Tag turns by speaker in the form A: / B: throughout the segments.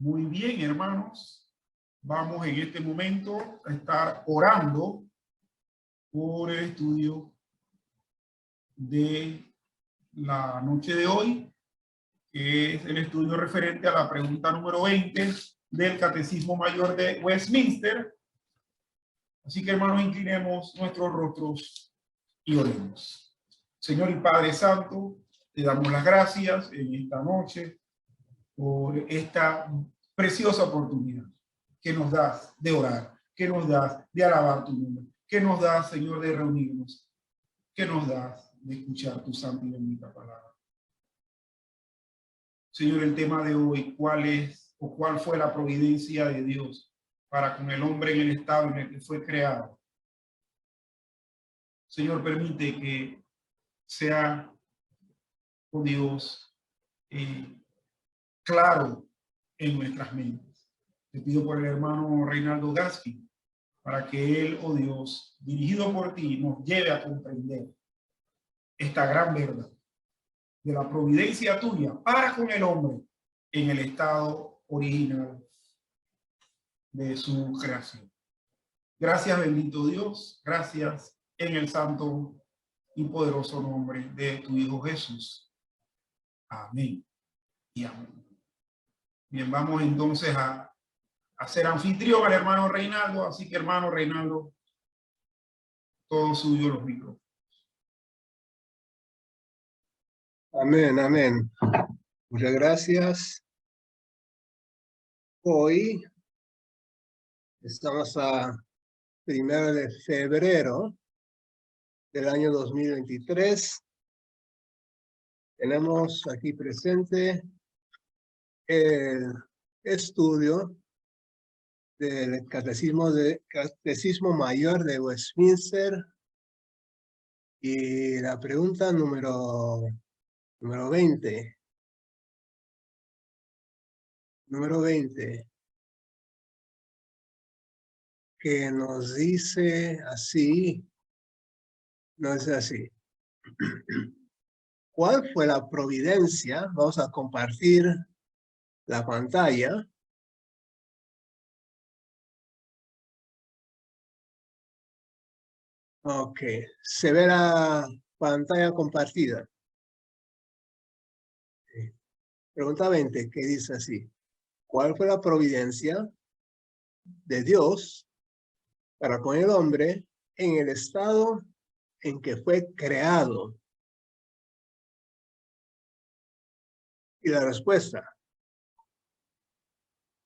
A: Muy bien, hermanos. Vamos en este momento a estar orando por el estudio de la noche de hoy, que es el estudio referente a la pregunta número 20 del Catecismo Mayor de Westminster. Así que, hermanos, inclinemos nuestros rostros y oremos. Señor y Padre Santo, te damos las gracias en esta noche por esta preciosa oportunidad que nos das de orar, que nos das de alabar tu nombre, que nos das, Señor, de reunirnos, que nos das de escuchar tu santa y bendita palabra. Señor, el tema de hoy, ¿cuál es o cuál fue la providencia de Dios para con el hombre en el estado en el que fue creado? Señor, permite que sea, oh Dios, claro en nuestras mentes. Te pido por el hermano Reinaldo Gasky, para que él, oh Dios, dirigido por ti, nos lleve a comprender esta gran verdad de la providencia tuya para con el hombre en el estado original de su creación. Gracias, bendito Dios. Gracias en el santo y poderoso nombre de tu Hijo Jesús. Amén y amén. Bien, vamos entonces a ser anfitrión al hermano Reinaldo, así que hermano Reinaldo, todo suyo los micrófonos.
B: Amén, amén. Muchas gracias. Hoy estamos a 1 de febrero del año 2023. Tenemos aquí presente el estudio del Catecismo Mayor de Westminster y la pregunta número 20. Número 20. Que nos dice así. No es así. ¿Cuál fue la providencia? Vamos a compartir la pantalla. Ok, se ve la pantalla compartida. Pregunta 20, que dice así. ¿Cuál fue la providencia de Dios para con el hombre en el estado en que fue creado? Y la respuesta.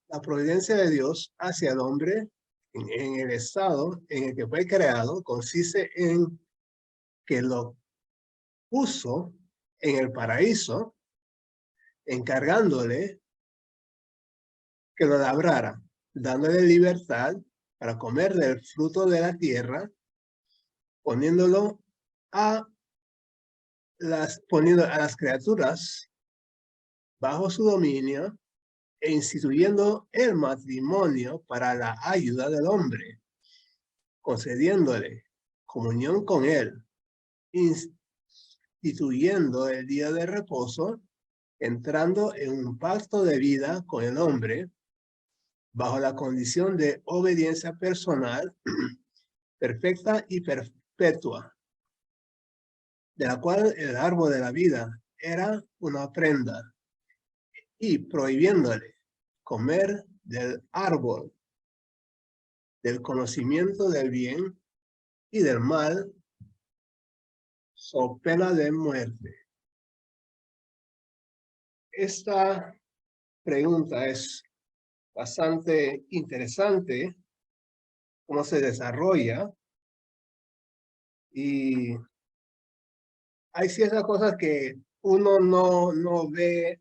B: La providencia de Dios hacia el hombre en el estado en el que fue creado consiste en que lo puso en el paraíso, encargándole que lo labrara, dándole libertad para comer del fruto de la tierra, poniendo a las criaturas bajo su dominio e instituyendo el matrimonio para la ayuda del hombre, concediéndole comunión con él, instituyendo el día de reposo, entrando en un pacto de vida con el hombre, bajo la condición de obediencia personal, perfecta y perpetua, de la cual el árbol de la vida era una prenda, y prohibiéndole comer del árbol del conocimiento del bien y del mal, so pena de muerte. Esta pregunta es bastante interesante, cómo se desarrolla, y hay ciertas cosas que uno no ve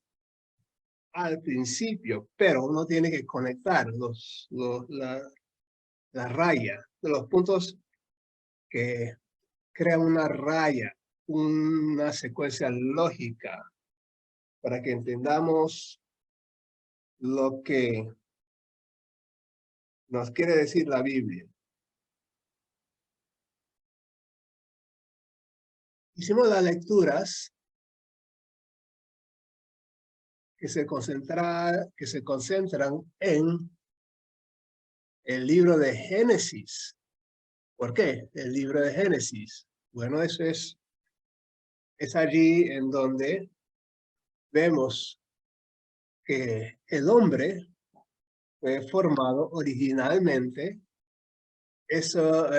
B: al principio, pero uno tiene que conectar la raya de los puntos que crean una raya, una secuencia lógica, para que entendamos lo que nos quiere decir la Biblia. Hicimos las lecturas que se concentran en el libro de Génesis. ¿Por qué? El libro de Génesis. Bueno, eso es allí en donde vemos que el hombre fue formado originalmente. Eso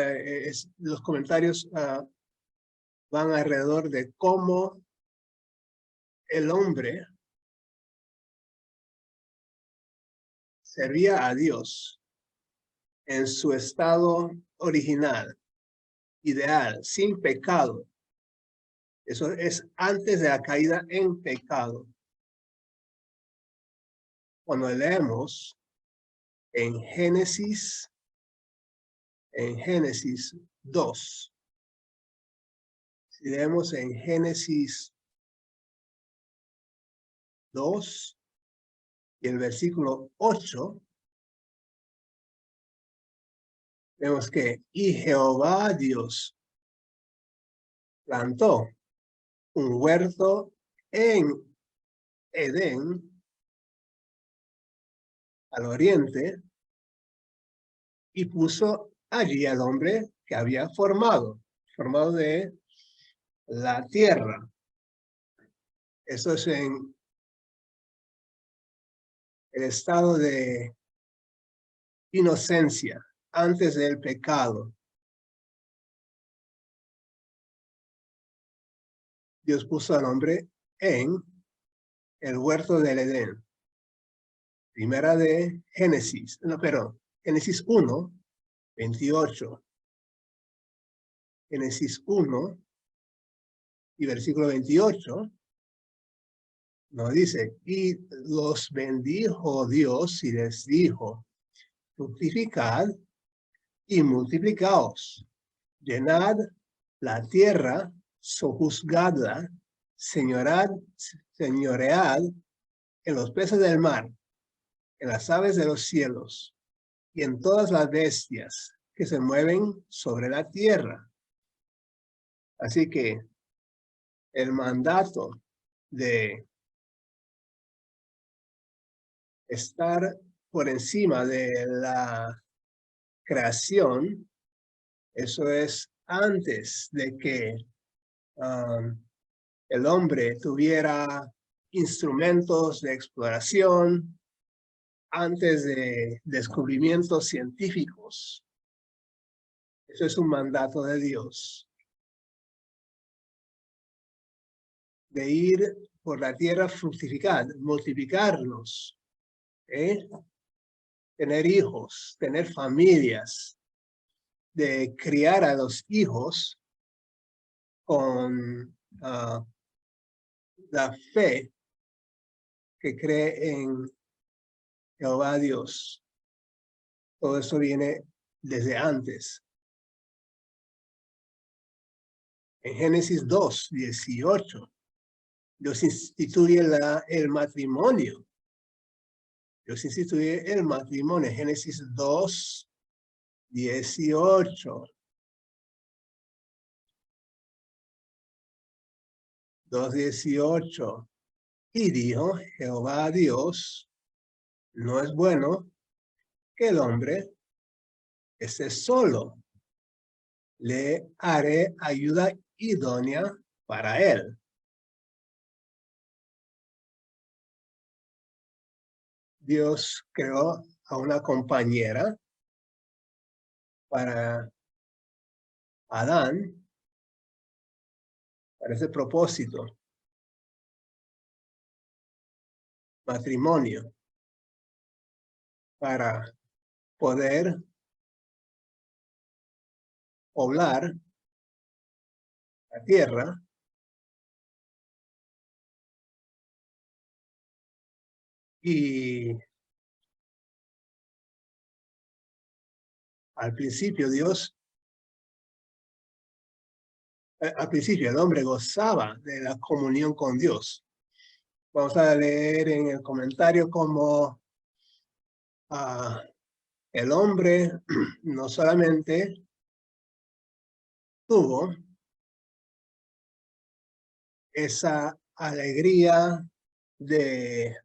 B: los comentarios van alrededor de cómo el hombre servía a Dios en su estado original, ideal, sin pecado. Eso es antes de la caída en pecado. Cuando leemos en Génesis 2, si leemos en Génesis 2 y el versículo 8, vemos que y Jehová Dios plantó un huerto en Edén, al oriente, y puso allí al hombre que había formado de la tierra. Eso es en el estado de inocencia, antes del pecado. Dios puso al hombre en el huerto del Edén. Primera de Génesis, Génesis 1, 28. Génesis 1 y versículo 28 nos dice, y los bendijo Dios y les dijo, fructificad y multiplicaos, llenad la tierra, sojuzgadla, señoread en los peces del mar, en las aves de los cielos y en todas las bestias que se mueven sobre la tierra. Así que el mandato de estar por encima de la creación, eso es antes de que el hombre tuviera instrumentos de exploración, antes de descubrimientos científicos. Eso es un mandato de Dios. De ir por la tierra, fructificar, multiplicarnos, tener hijos, tener familias, de criar a los hijos con la fe que cree en Jehová Dios. Todo eso viene desde antes. En Génesis 2, 18, Dios instituye el matrimonio. Dios instituye el matrimonio. Génesis 2, 18. 2:18. Y dijo Jehová Dios, no es bueno que el hombre esté solo. Le haré ayuda idónea para él. Dios creó a una compañera para Adán, para ese propósito. Matrimonio, para poder poblar la tierra y al principio el hombre gozaba de la comunión con Dios. Vamos a leer en el comentario cómo el hombre no solamente tuvo esa alegría de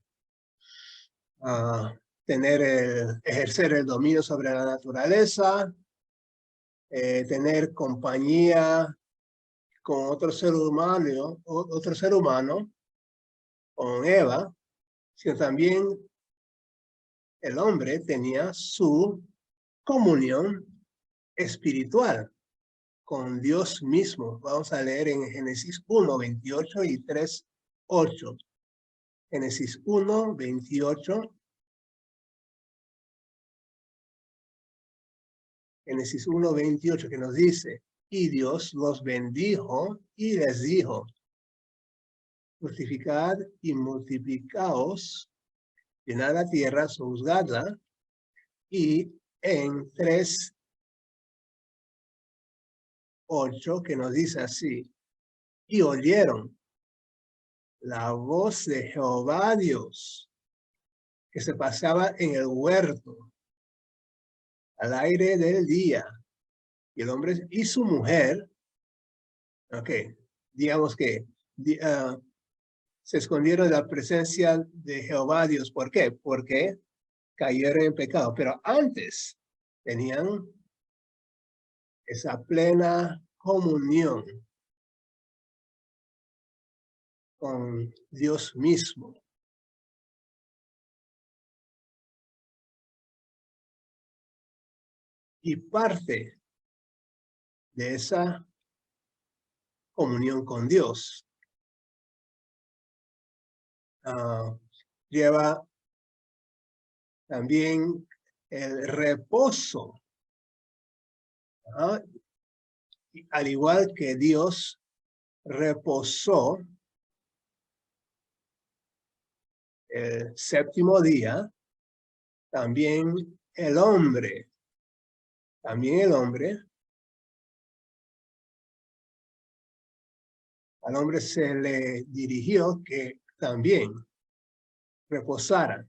B: ejercer el dominio sobre la naturaleza, tener compañía con otro ser humano, con Eva, sino también el hombre tenía su comunión espiritual con Dios mismo. Vamos a leer en Génesis 1, 28 y 3, 8. Génesis 1, 28. Génesis 1, 28, que nos dice, y Dios los bendijo y les dijo, fructificad y multiplicaos, llenad la tierra, sojuzgadla, y en 3, 8, que nos dice así, y oyeron la voz de Jehová Dios, que se paseaba en el huerto, al aire del día, y el hombre y su mujer, digamos que se escondieron de la presencia de Jehová Dios. ¿Por qué? Porque cayeron en pecado, pero antes tenían esa plena comunión con Dios mismo. Y parte de esa comunión con Dios lleva también el reposo. Al igual que Dios reposó el séptimo día, también el hombre, al hombre se le dirigió que también reposara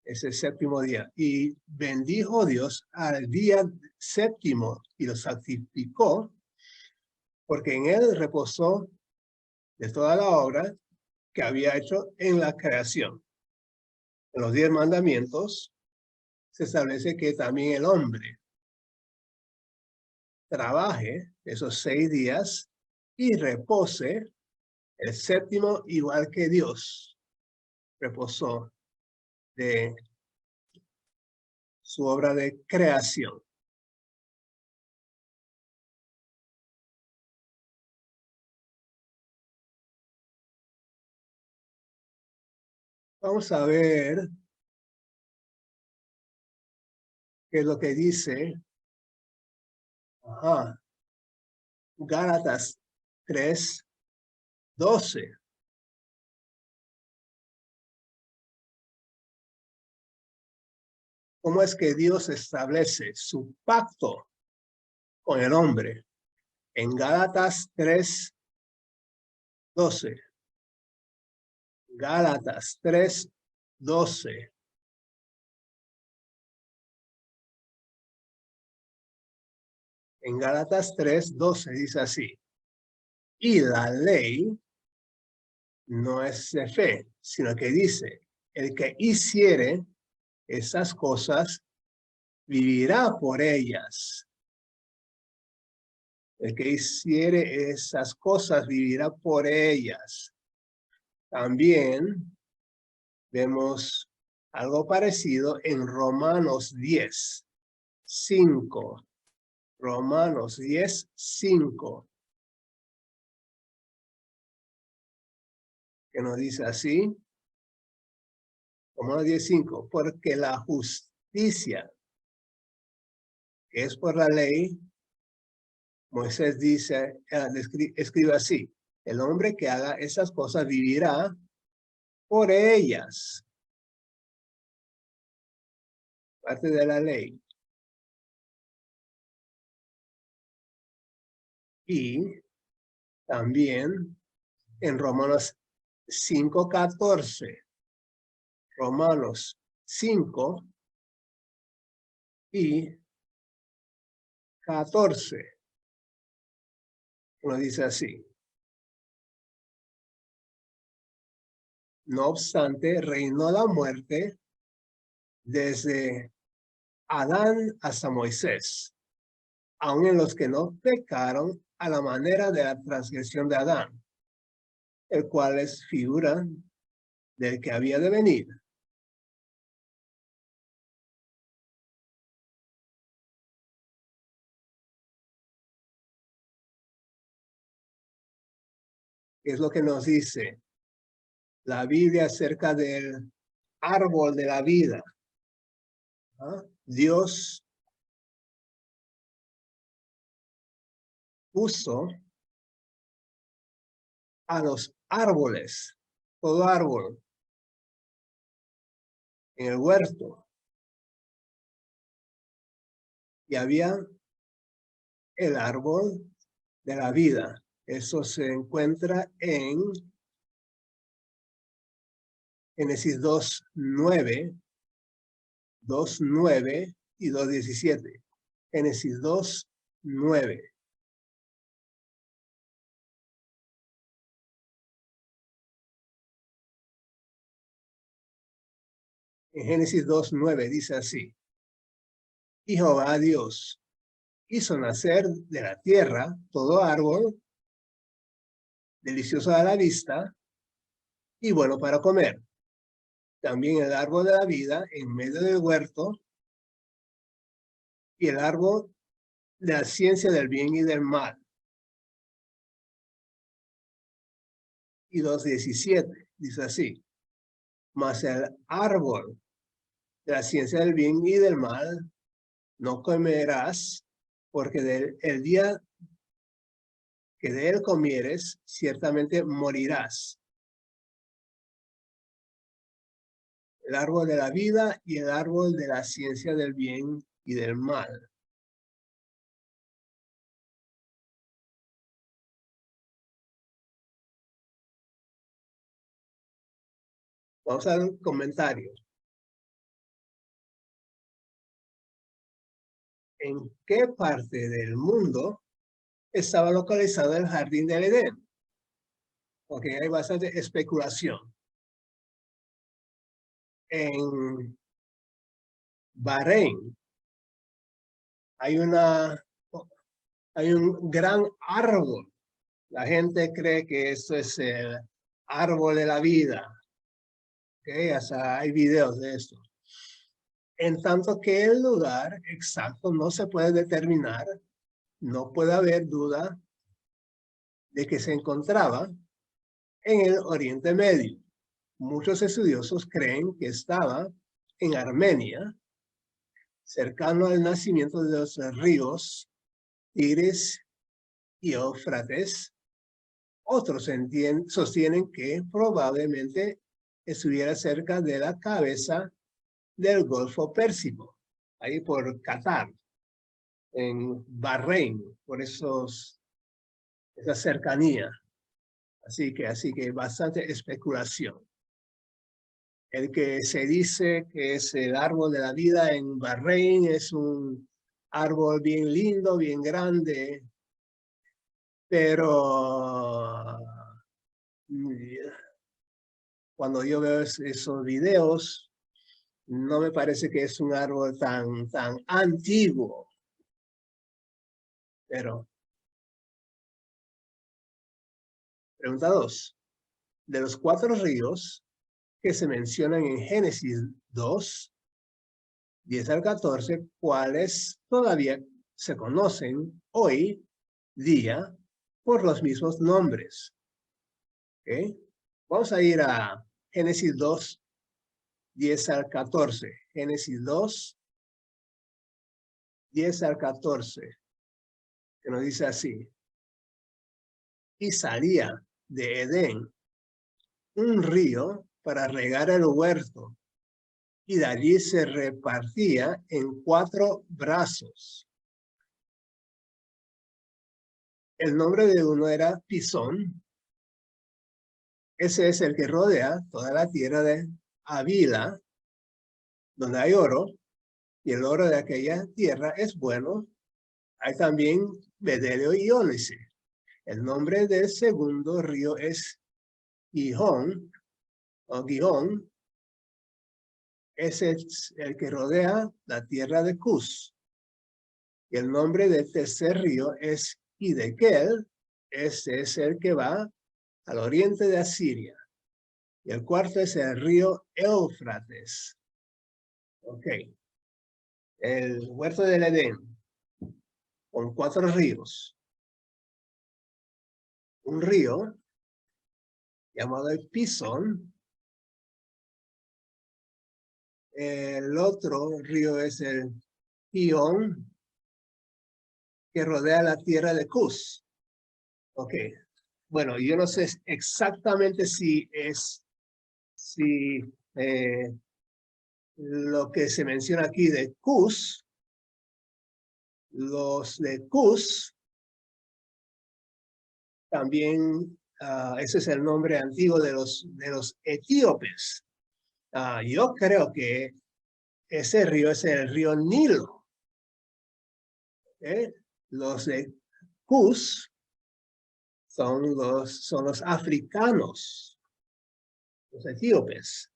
B: ese séptimo día. Y bendijo Dios al día séptimo y lo santificó, porque en él reposó de toda la obra que había hecho en la creación. En los 10 mandamientos se establece que también el hombre trabaje esos 6 días y repose el séptimo, igual que Dios reposó de su obra de creación. Vamos a ver qué es lo que dice Gálatas 3, 12. ¿Cómo es que Dios establece su pacto con el hombre? En Gálatas 3, 12. Gálatas 3, 12. En Gálatas 3, 12 dice así. Y la ley no es de fe, sino que dice, el que hiciere esas cosas, vivirá por ellas. El que hiciere esas cosas, vivirá por ellas. También vemos algo parecido en Romanos 10, 5. Romanos 10, 5. Que nos dice así. Romanos 10, 5. Porque la justicia que es por la ley, Moisés dice, escribe así. El hombre que haga esas cosas vivirá por ellas. Parte de la ley. Y también en Romanos 5:14. Romanos 5 y 14. Uno dice así. No obstante, reinó la muerte desde Adán hasta Moisés, aun en los que no pecaron a la manera de la transgresión de Adán, el cual es figura del que había de venir. Es lo que nos dice la Biblia acerca del árbol de la vida. ¿Ah? Dios puso a los árboles, todo árbol, en el huerto. Y había el árbol de la vida. Eso se encuentra en Génesis 2:9, 2:9 y 2:17. Génesis 2:9. En Génesis 2:9 dice así: y Jehová Dios hizo nacer de la tierra todo árbol delicioso a la vista y bueno para comer. También el árbol de la vida en medio del huerto y el árbol de la ciencia del bien y del mal. Y 2:17 dice así: mas el árbol de la ciencia del bien y del mal no comerás, porque el día que de él comieres, ciertamente morirás. El árbol de la vida y el árbol de la ciencia del bien y del mal. Vamos al comentario. ¿En qué parte del mundo estaba localizado el jardín del Edén? Porque hay bastante especulación. En Bahrein hay un gran árbol. La gente cree que esto es el árbol de la vida. ¿Okay? Hasta hay videos de esto. En tanto que el lugar exacto no se puede determinar, no puede haber duda de que se encontraba en el Oriente Medio. Muchos estudiosos creen que estaba en Armenia, cercano al nacimiento de los ríos Tigris y Éufrates. Otros sostienen que probablemente estuviera cerca de la cabeza del Golfo Pérsico, ahí por Qatar, en Bahrein, por esa cercanía. Así que bastante especulación. El que se dice que es el árbol de la vida en Bahrein es un árbol bien lindo, bien grande, pero cuando yo veo esos videos, no me parece que es un árbol tan antiguo. Pero, pregunta 2. De los 4 ríos que se mencionan en Génesis 2, 10 al 14, ¿cuáles todavía se conocen hoy día por los mismos nombres? ¿Okay? Vamos a ir a Génesis 2, 10 al 14. Génesis 2, 10 al 14, que nos dice así: y salía de Edén un río para regar el huerto, y de allí se repartía en 4 brazos. El nombre de uno era Pisón. Ese es el que rodea toda la tierra de Havila, donde hay oro, y el oro de aquella tierra es bueno. Hay también bedelio y ónice. El nombre del segundo río es Gihón, o Gihón, es el que rodea la tierra de Cus. Y el nombre del tercer río es Hiddekel. Este es el que va al oriente de Asiria. Y el cuarto es el río Éufrates. Ok. El huerto del Edén, con 4 ríos. Un río llamado el Pisón. El otro río es el Gihón, que rodea la tierra de Cus. Ok. Bueno, yo no sé exactamente si lo que se menciona aquí de Cus, los de Cus, también, ese es el nombre antiguo de los etíopes. Yo creo que ese río es el río Nilo. Los de Cus son los africanos, los etíopes.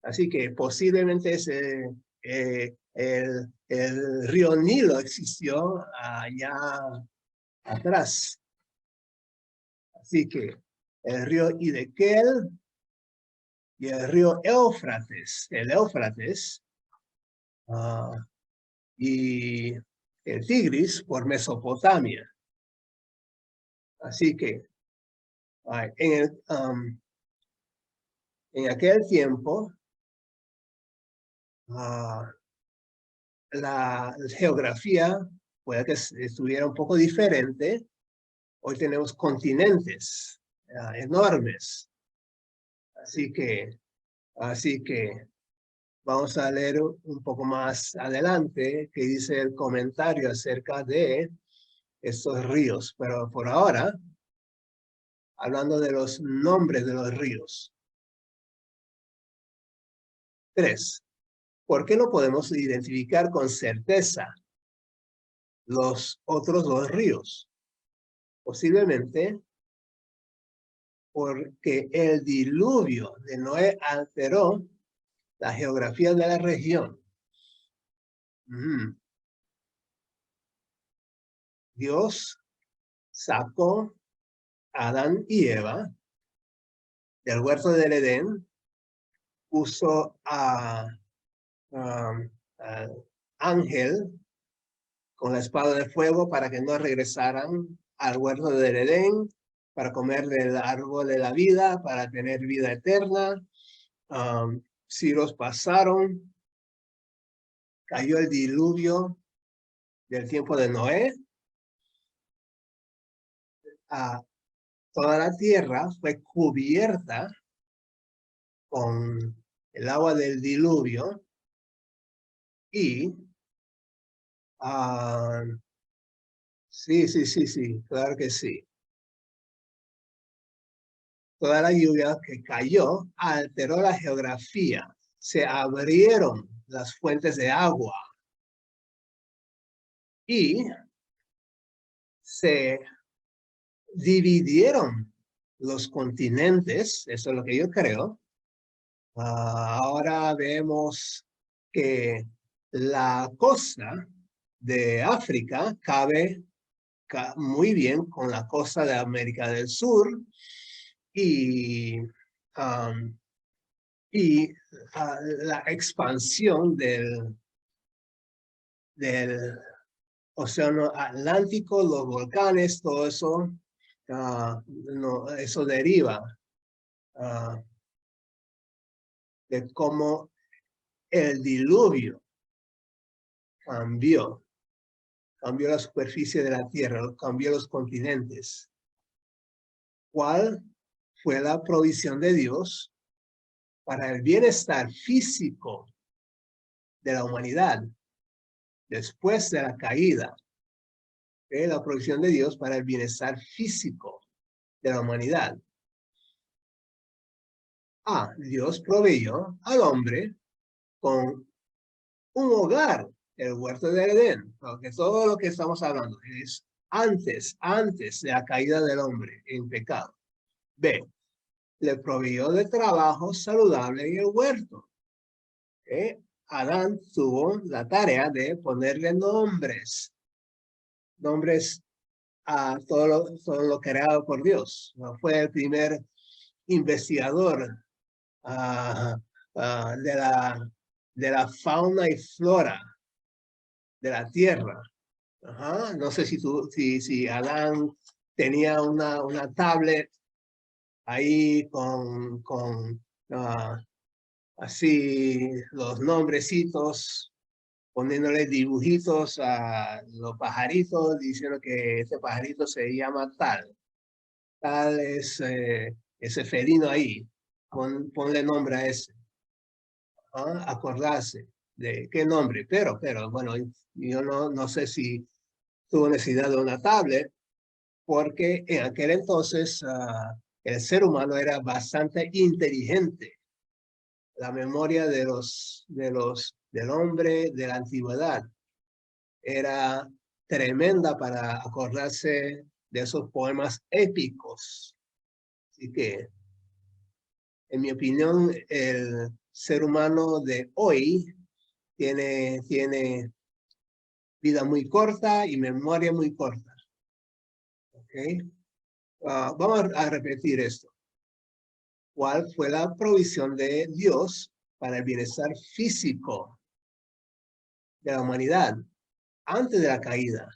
B: Así que posiblemente el río Nilo existió allá atrás. Así que el río Hiddekel y el río Éufrates, y el Tigris por Mesopotamia. Así que en aquel tiempo, la geografía puede que estuviera un poco diferente. Hoy tenemos continentes enormes. Así que vamos a leer un poco más adelante que dice el comentario acerca de estos ríos. Pero por ahora, hablando de los nombres de los ríos. 3. ¿Por qué no podemos identificar con certeza los otros 2 ríos? Posiblemente porque el diluvio de Noé alteró la geografía de la región. Dios sacó a Adán y Eva del huerto del Edén, puso al ángel con la espada de fuego para que no regresaran al huerto del Edén, para comer del árbol de la vida, para tener vida eterna. Siglos pasaron, cayó el diluvio del tiempo de Noé. Toda la tierra fue cubierta con el agua del diluvio y sí, claro que sí. Toda la lluvia que cayó alteró la geografía. Se abrieron las fuentes de agua y se dividieron los continentes. Eso es lo que yo creo. Ahora vemos que la costa de África cabe muy bien con la costa de América del Sur y la expansión del Océano Atlántico, los volcanes, todo eso, eso deriva de cómo el diluvio cambió la superficie de la tierra, cambió los continentes. ¿Cuál fue la provisión de Dios para el bienestar físico de la humanidad después de la caída? La provisión de Dios para el bienestar físico de la humanidad. Dios proveyó al hombre con un hogar, el huerto del Edén, porque todo lo que estamos hablando es antes de la caída del hombre en pecado. B, le proveyó de trabajo saludable en el huerto. Adán tuvo la tarea de ponerle nombres a todo lo creado por Dios. No fue el primer investigador de la fauna y flora de la tierra. No sé si Adán tenía una tablet ahí con así los nombrecitos, poniéndole dibujitos a los pajaritos, diciendo que este pajarito se llama tal. Tal es ese felino ahí. Ponle nombre a ese. Acordarse de qué nombre. Pero, bueno, yo no sé si tuvo necesidad de una tablet, porque en aquel entonces el ser humano era bastante inteligente. La memoria del hombre de la antigüedad era tremenda para acordarse de esos poemas épicos. Así que, en mi opinión, el ser humano de hoy tiene vida muy corta y memoria muy corta. ¿Okay? Vamos a repetir esto. ¿Cuál fue la provisión de Dios para el bienestar físico de la humanidad antes de la caída?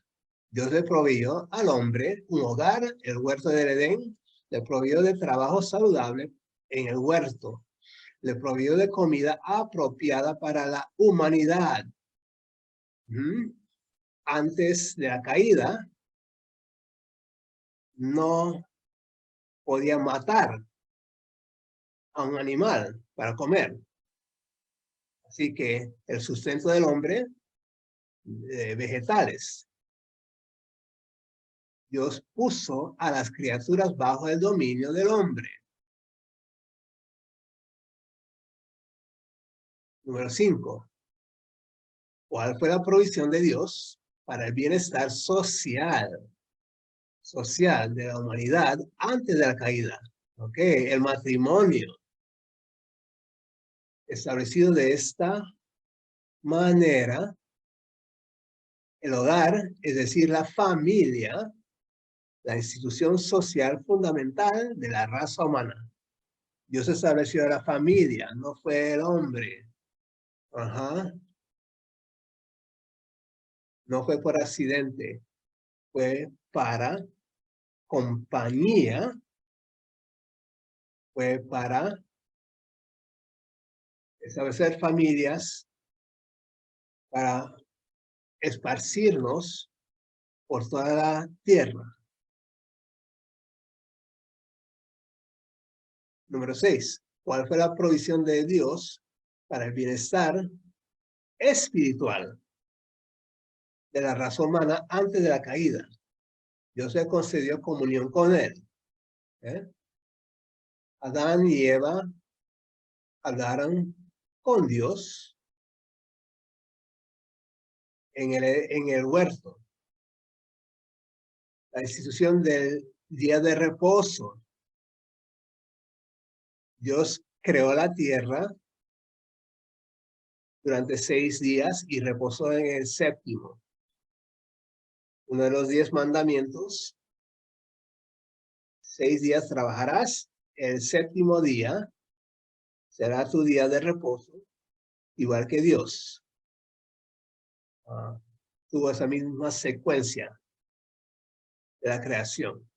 B: Dios le proveyó al hombre un hogar, el huerto del Edén, le proveyó de trabajo saludable en el huerto, le proveyó de comida apropiada para la humanidad. Antes de la caída, no podía matar a un animal para comer. Así que el sustento del hombre, vegetales. Dios puso a las criaturas bajo el dominio del hombre. Número 5. ¿Cuál fue la provisión de Dios para el bienestar social de la humanidad antes de la caída? El matrimonio. Establecido de esta manera, el hogar, es decir, la familia, la institución social fundamental de la raza humana. Dios estableció la familia, no fue el hombre. No fue por accidente, fue para compañía, fue para establecer familias, para esparcirnos por toda la tierra. Número 6. ¿Cuál fue la provisión de Dios para el bienestar espiritual de la raza humana antes de la caída? Dios le concedió comunión con él. Adán y Eva hablaron con Dios en el huerto. La institución del día de reposo. Dios creó la tierra durante 6 días y reposó en el 7º. Uno de los 10 mandamientos. 6 días trabajarás, el 7º día será tu día de reposo, igual que Dios. Tuvo esa misma secuencia de la creación.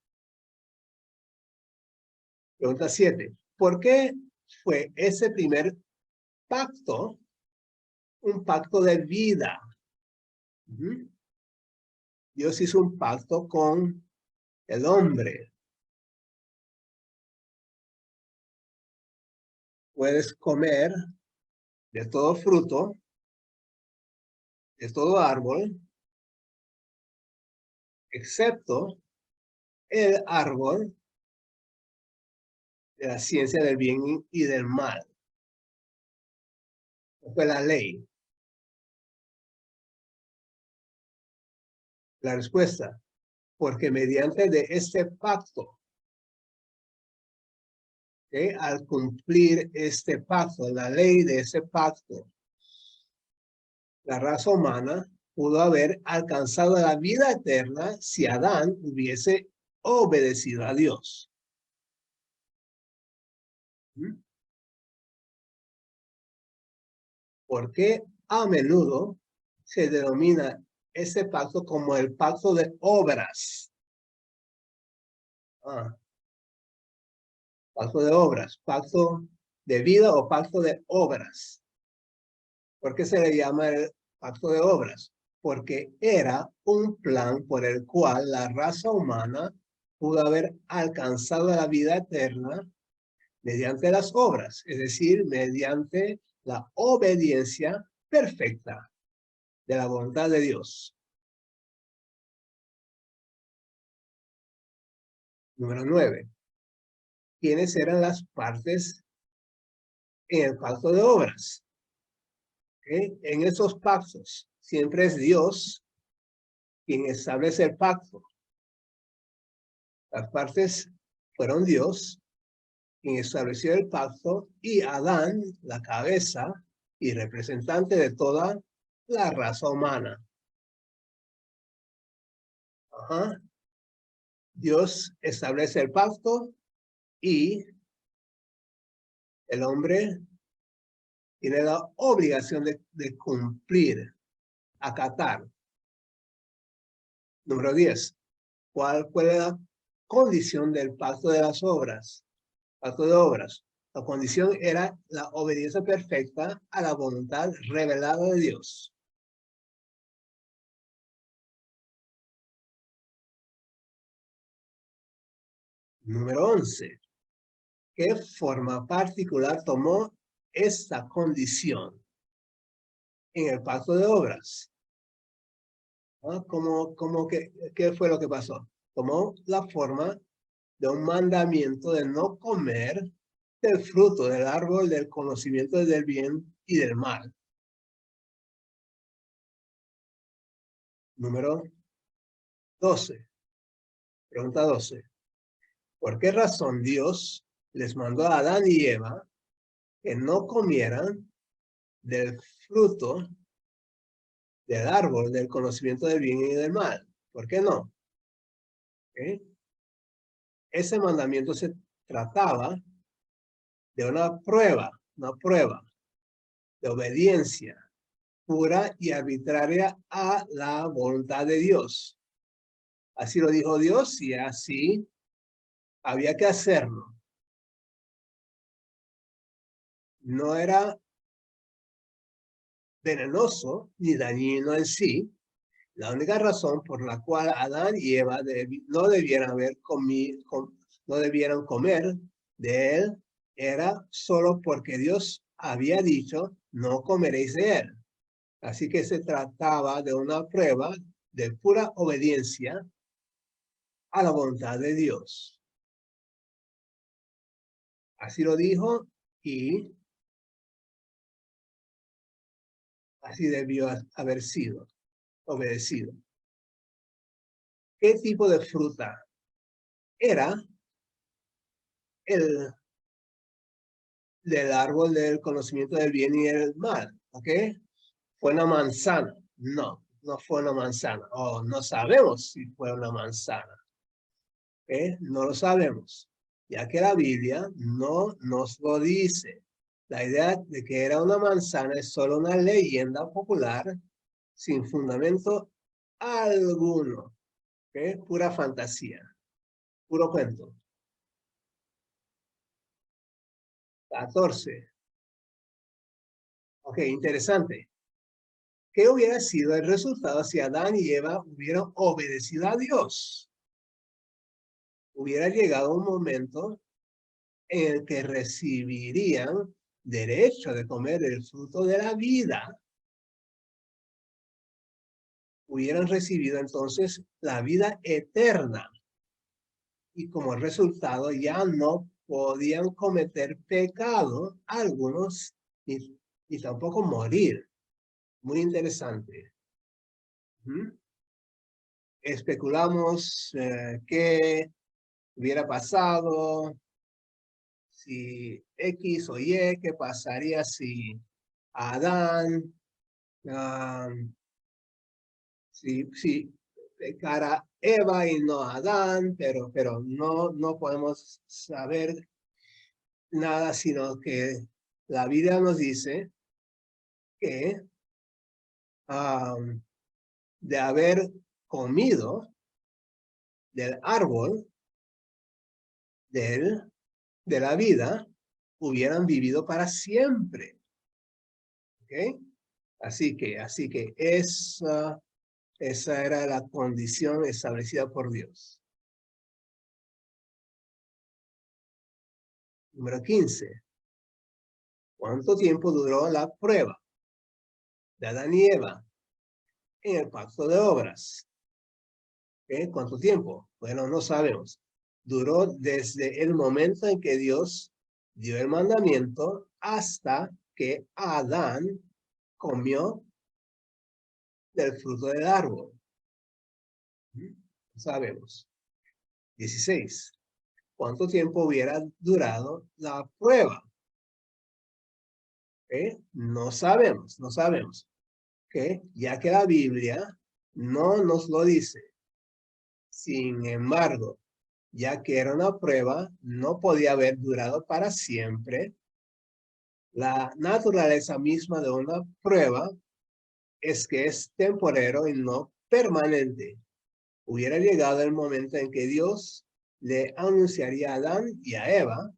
B: Pregunta 7. ¿Por qué fue ese primer pacto un pacto de vida? Dios hizo un pacto con el hombre. Puedes comer de todo fruto, de todo árbol, excepto el árbol de la ciencia del bien y del mal. Fue la ley. La respuesta, porque mediante de este pacto Al cumplir este pacto, la ley de ese pacto, la raza humana pudo haber alcanzado la vida eterna si Adán hubiese obedecido a Dios. Porque a menudo se denomina ese pacto como el pacto de obras. Pacto de obras, pacto de vida o pacto de obras. ¿Por qué se le llama el pacto de obras? Porque era un plan por el cual la raza humana pudo haber alcanzado la vida eterna mediante las obras, es decir, mediante la obediencia perfecta de la voluntad de Dios. Número 9. ¿Quiénes eran las partes en el pacto de obras? En esos pactos siempre es Dios quien establece el pacto. Las partes fueron Dios quien estableció el pacto y Adán, la cabeza y representante de toda la raza humana. Dios establece el pacto y el hombre tiene la obligación de cumplir, acatar. Número 10. ¿Cuál fue la condición del pacto de las obras? Pacto de obras. La condición era la obediencia perfecta a la voluntad revelada de Dios. Número 11. ¿Qué forma particular tomó esta condición en el pacto de obras? ¿Qué fue lo que pasó? Tomó la forma de un mandamiento de no comer del fruto del árbol del conocimiento del bien y del mal. Número 12. Pregunta 12. ¿Por qué razón Dios les mandó a Adán y Eva que no comieran del fruto del árbol del conocimiento del bien y del mal? ¿Por qué no? Ese mandamiento se trataba de una prueba de obediencia pura y arbitraria a la voluntad de Dios. Así lo dijo Dios y así había que hacerlo. No era venenoso ni dañino en sí. La única razón por la cual Adán y Eva no debieran comer de él era solo porque Dios había dicho, no comeréis de él. Así que se trataba de una prueba de pura obediencia a la voluntad de Dios. Así lo dijo y así debió haber sido obedecido. ¿Qué tipo de fruta era el del árbol del conocimiento del bien y del mal? ¿Fue una manzana? No, no fue una manzana. No sabemos si fue una manzana. No lo sabemos, ya que la Biblia no nos lo dice. La idea de que era una manzana es solo una leyenda popular sin fundamento alguno. Pura fantasía, puro cuento. 14. Interesante. ¿Qué hubiera sido el resultado si Adán y Eva hubieran obedecido a Dios? Hubiera llegado un momento en el que recibirían derecho de comer el fruto de la vida. Hubieran recibido entonces la vida eterna. Y como resultado ya no podían cometer pecado algunos y tampoco morir. Muy interesante. Especulamos qué hubiera pasado si X o Y, qué pasaría si Adán, si pecara Eva y no Adán, pero no podemos saber nada, sino que la Biblia nos dice que de haber comido del árbol de la vida, hubieran vivido para siempre. ¿Ok? Así que esa era la condición establecida por Dios. Número 15. ¿Cuánto tiempo duró la prueba de Adán y Eva en el pacto de obras? ¿Okay? ¿Cuánto tiempo? Bueno, no sabemos. Duró desde el momento en que Dios dio el mandamiento hasta que Adán comió del fruto del árbol. No sabemos. 16. ¿Cuánto tiempo hubiera durado la prueba? No sabemos. Ya que la Biblia no nos lo dice. Sin embargo, ya que era una prueba, no podía haber durado para siempre. La naturaleza misma de una prueba es que es temporero y no permanente. Hubiera llegado el momento en que Dios le anunciaría a Adán y a Eva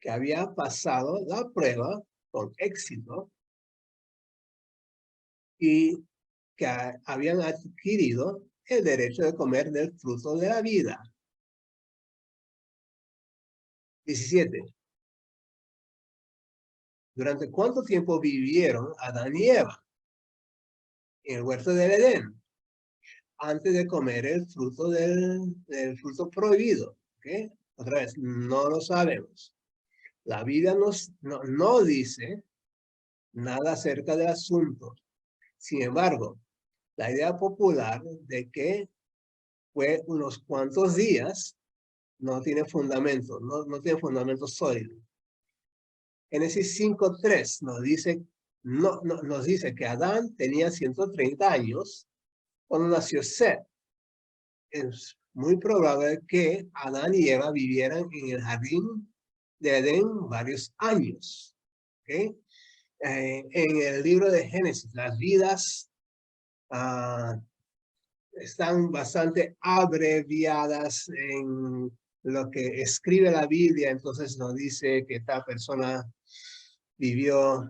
B: que había pasado la prueba con éxito y que habían adquirido el derecho de comer del fruto de la vida. 17. ¿Durante cuánto tiempo vivieron Adán y Eva en el huerto del Edén antes de comer el fruto del fruto prohibido? ¿Okay? Otra vez, no lo sabemos. La Biblia no dice nada acerca del asunto. Sin embargo, la idea popular de que fue unos cuantos días no tiene fundamento, no tiene fundamento sólido. Génesis 5:3 nos dice que Adán tenía 130 años cuando nació Set. Es muy probable que Adán y Eva vivieran en el jardín de Edén varios años. ¿Okay? En el libro de Génesis, las vidas están bastante abreviadas en lo que escribe la Biblia. Entonces nos dice que esta persona vivió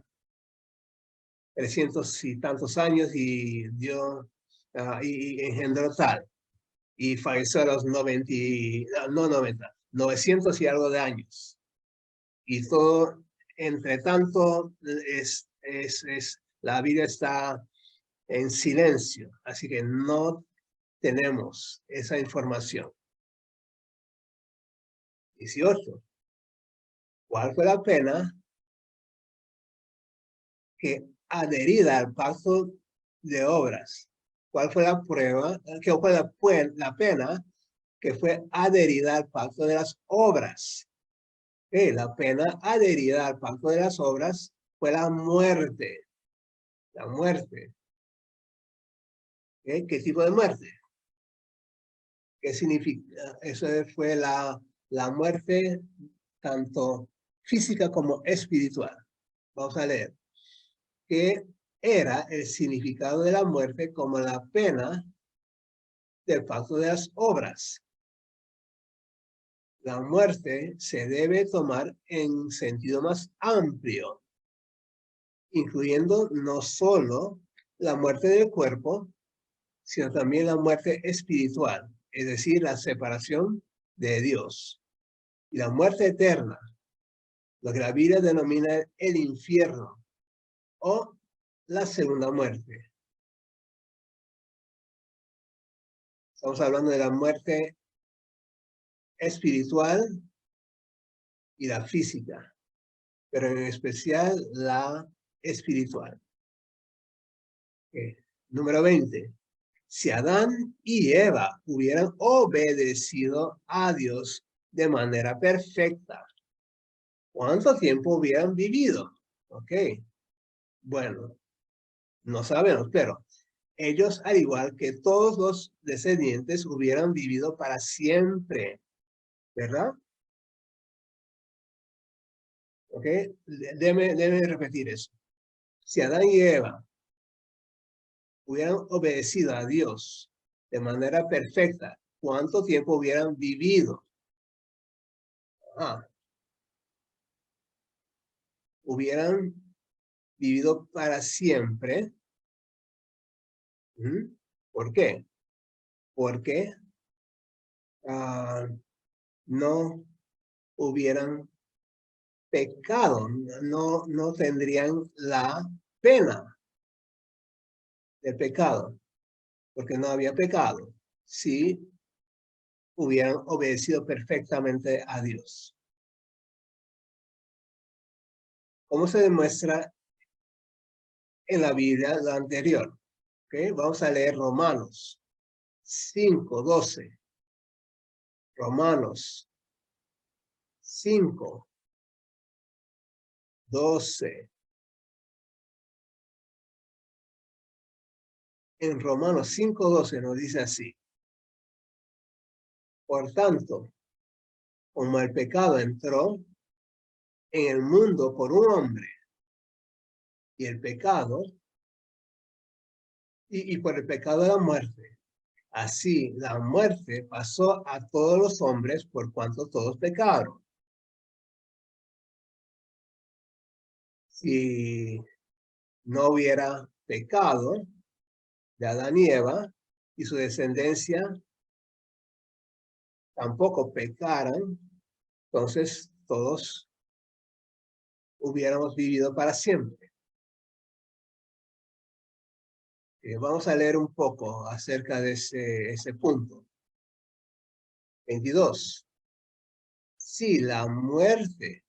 B: 300 y tantos años y dio y engendró tal. Y falleció a los 900 y algo de años. Y todo, entre tanto, la vida está en silencio. Así que no tenemos esa información. 18. ¿Cuál fue la pena que adherida al pacto de obras? ¿Cuál fue la prueba? ¿Qué fue la pena que fue adherida al pacto de las obras? La pena adherida al pacto de las obras fue la muerte. La muerte. ¿Qué tipo de muerte? ¿Qué significa? Eso fue la muerte tanto física como espiritual. Vamos a leer. ¿Qué era el significado de la muerte como la pena del pacto de las obras? La muerte se debe tomar en sentido más amplio, incluyendo no solo la muerte del cuerpo, sino también la muerte espiritual, es decir, la separación de Dios. Y la muerte eterna, lo que la Biblia denomina el infierno o la segunda muerte. Estamos hablando de la muerte espiritual y la física, pero en especial la espiritual. Número 20. Si Adán y Eva hubieran obedecido a Dios de manera perfecta, ¿Cuánto tiempo hubieran vivido? Ok, bueno, no sabemos, pero ellos, al igual que todos los descendientes, hubieran vivido para siempre, ¿verdad? Ok, déme repetir eso. Si Adán y Eva hubieran obedecido a Dios de manera perfecta, ¿cuánto tiempo hubieran vivido? Hubieran vivido para siempre. ¿Por qué? Porque no hubieran pecado, no tendrían la pena del pecado, porque no había pecado si hubieran obedecido perfectamente a Dios. ¿Cómo se demuestra en la Biblia lo anterior? ¿Okay? Vamos a leer Romanos 5:12. Romanos 5:12. En Romanos 5:12 nos dice así: por tanto, como el pecado entró en el mundo por un hombre, y el pecado, y por el pecado de la muerte, así la muerte pasó a todos los hombres por cuanto todos pecaron. Si no hubiera pecado de Adán y Eva, y su descendencia tampoco pecaran, entonces todos hubiéramos vivido para siempre. Vamos a leer un poco acerca de ese punto. 22. Si la muerte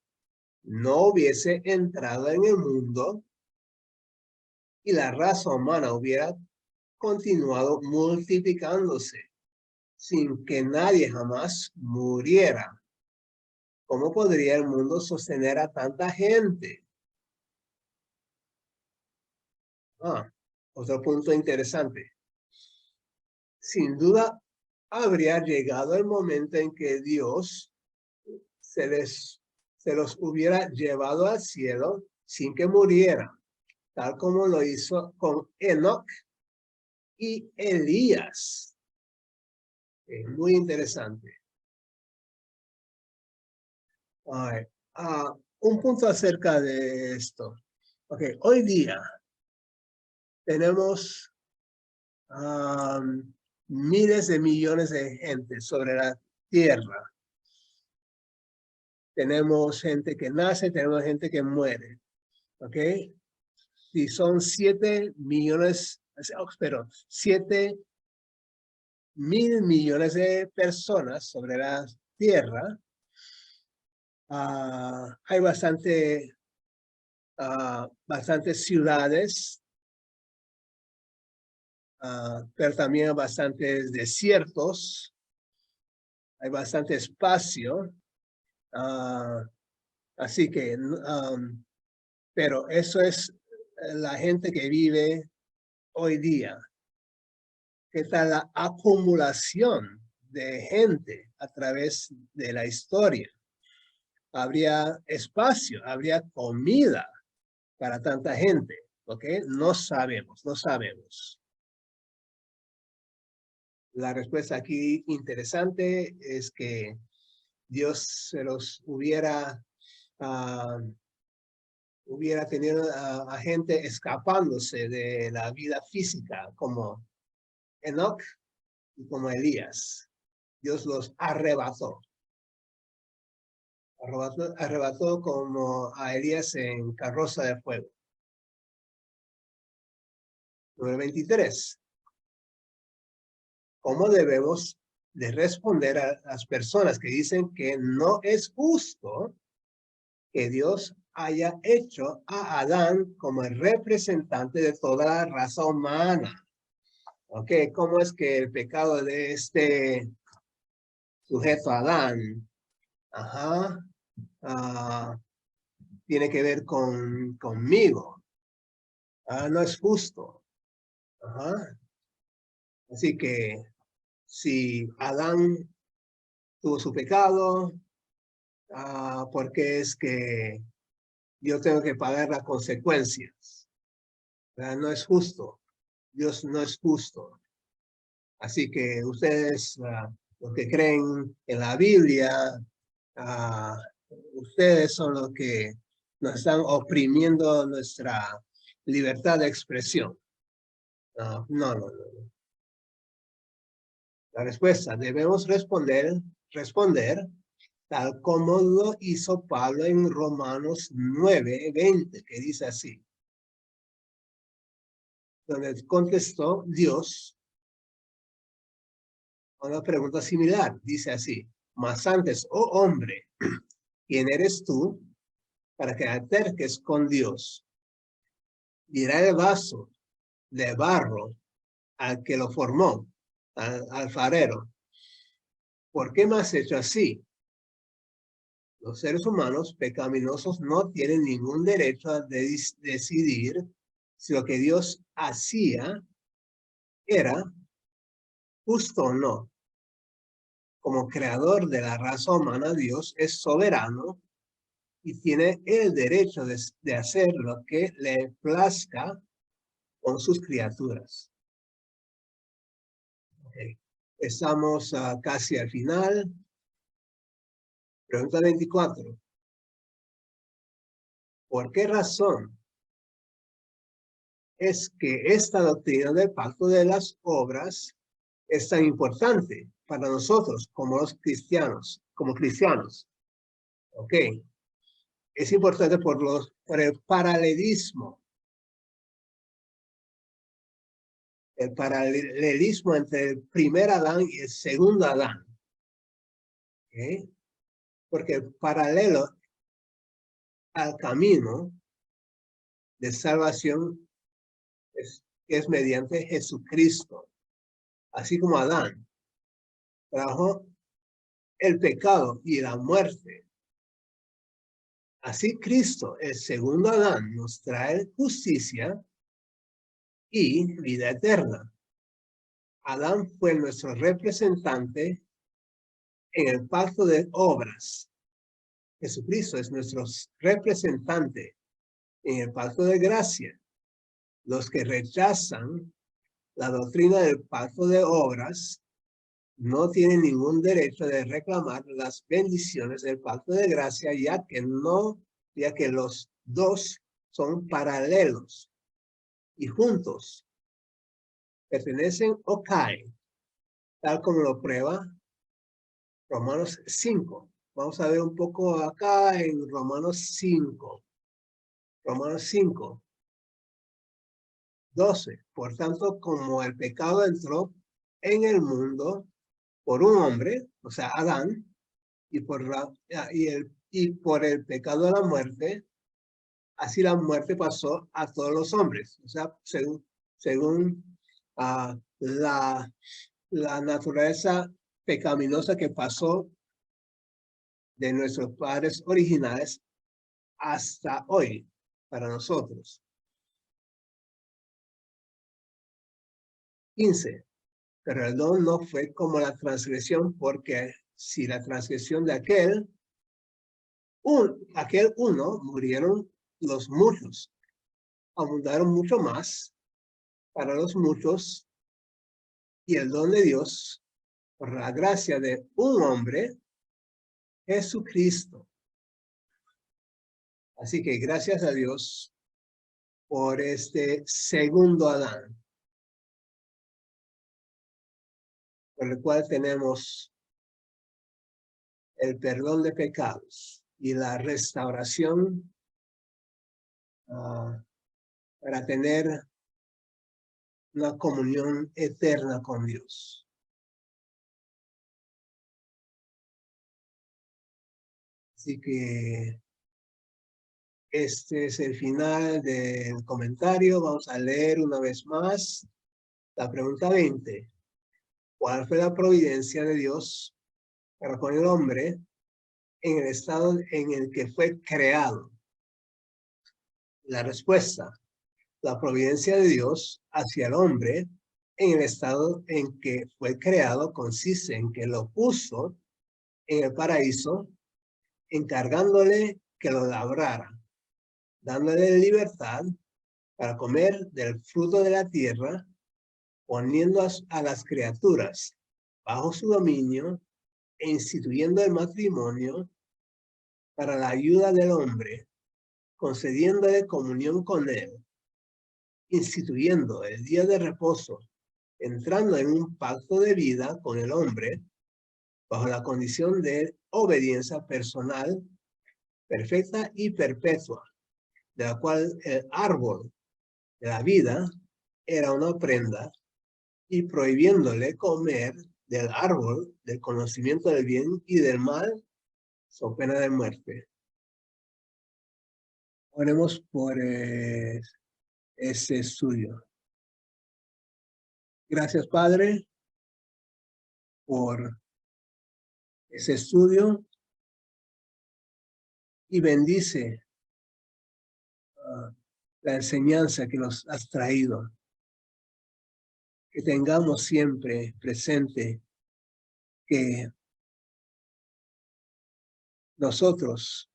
B: no hubiese entrado en el mundo y la raza humana hubiera continuado multiplicándose sin que nadie jamás muriera, ¿cómo podría el mundo sostener a tanta gente? Otro punto interesante. Sin duda, habría llegado el momento en que Dios se los hubiera llevado al cielo sin que murieran, tal como lo hizo con Enoch y Elías. Muy interesante. Un punto acerca de esto. Okay, hoy día tenemos miles de millones de gente sobre la tierra. Tenemos gente que nace, tenemos gente que muere. ¿Ok? Si son 7 millones, pero 7 mil millones de personas sobre la tierra, hay bastantes ciudades, pero también bastantes desiertos, hay bastante espacio, así que, pero eso es la gente que vive hoy día. ¿Qué tal la acumulación de gente a través de la historia? Habría espacio, habría comida para tanta gente, ¿ok? No sabemos. La respuesta aquí interesante es que Dios se los hubiera tenido a gente escapándose de la vida física, como Enoch y como Elías. Dios los arrebató. Arrebató como a Elías en carroza de fuego. Número 23. ¿Cómo debemos de responder a las personas que dicen que no es justo que Dios haya hecho a Adán como el representante de toda la raza humana? ¿Ok? ¿Cómo es que el pecado de este sujeto Adán tiene que ver conmigo. No es justo. Ajá. Así que si Adán tuvo su pecado, porque es que yo tengo que pagar las consecuencias. No es justo. Dios no es justo. Así que ustedes, los que creen en la Biblia, ustedes son los que nos están oprimiendo nuestra libertad de expresión. No. La respuesta, debemos responder tal como lo hizo Pablo en Romanos 9:20, que dice así. Donde contestó Dios a una pregunta similar. Dice así, mas antes, oh hombre, ¿quién eres tú para que acerques con Dios? Dirá el vaso de barro al que lo formó, al alfarero. ¿Por qué me has hecho así? Los seres humanos pecaminosos no tienen ningún derecho a decidir si lo que Dios hacía era justo o no. Como creador de la raza humana, Dios es soberano y tiene el derecho de hacer lo que le plazca con sus criaturas. Okay. Estamos casi al final. Pregunta 24. ¿Por qué razón es que esta doctrina del pacto de las obras es tan importante para nosotros como los cristianos, Ok. Es importante por el paralelismo. El paralelismo entre el primer Adán y el segundo Adán. ¿Okay? Porque el paralelo al camino de salvación es mediante Jesucristo. Así como Adán trajo el pecado y la muerte. Así Cristo, el segundo Adán, nos trae justicia y vida eterna. Adán fue nuestro representante en el pacto de obras. Jesucristo es nuestro representante en el pacto de gracia. Los que rechazan la doctrina del pacto de obras no tienen ningún derecho de reclamar las bendiciones del pacto de gracia, ya que los dos son paralelos y juntos pertenecen o caen, tal como lo prueba Romanos 5. Vamos a ver un poco acá en Romanos 5. Romanos 5, 12. Por tanto, como el pecado entró en el mundo por un hombre, o sea, Adán, y por el pecado de la muerte, así la muerte pasó a todos los hombres. O sea, según la naturaleza pecaminosa que pasó de nuestros padres originales hasta hoy para nosotros. 15. Pero el don no fue como la transgresión, porque si la transgresión de aquel uno murieron los muchos, abundaron mucho más para los muchos, y el don de Dios, por la gracia de un hombre, Jesucristo. Así que gracias a Dios por este segundo Adán, por el cual tenemos el perdón de pecados y la restauración para tener una comunión eterna con Dios. Así que este es el final del comentario. Vamos a leer una vez más la pregunta 20. ¿Cuál fue la providencia de Dios para con el hombre en el estado en el que fue creado? La respuesta, la providencia de Dios hacia el hombre en el estado en que fue creado consiste en que lo puso en el paraíso, encargándole que lo labrara, dándole libertad para comer del fruto de la tierra, poniendo a las criaturas bajo su dominio e instituyendo el matrimonio para la ayuda del hombre, concediéndole comunión con él, instituyendo el día de reposo, entrando en un pacto de vida con el hombre bajo la condición de obediencia personal, perfecta y perpetua, de la cual el árbol de la vida era una prenda, y prohibiéndole comer del árbol del conocimiento del bien y del mal, so pena de muerte. Oremos por ese estudio. Gracias, Padre, por ese estudio, y bendice la enseñanza que nos has traído. Que tengamos siempre presente que nosotros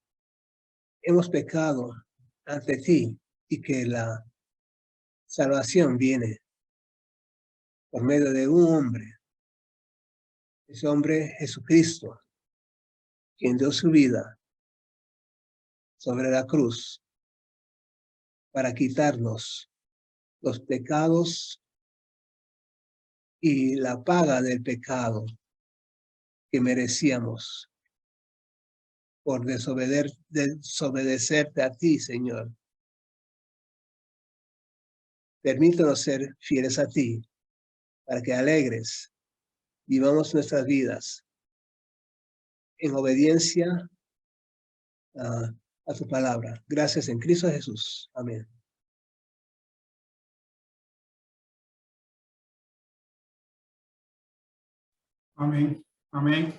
B: hemos pecado ante ti y que la salvación viene por medio de un hombre. Ese hombre, Jesucristo, quien dio su vida sobre la cruz para quitarnos los pecados y la paga del pecado que merecíamos por desobedecerte a ti, Señor. Permítanos ser fieles a ti, para que alegres vivamos nuestras vidas en obediencia a tu palabra. Gracias en Cristo Jesús. Amén.
A: Amén. Amén.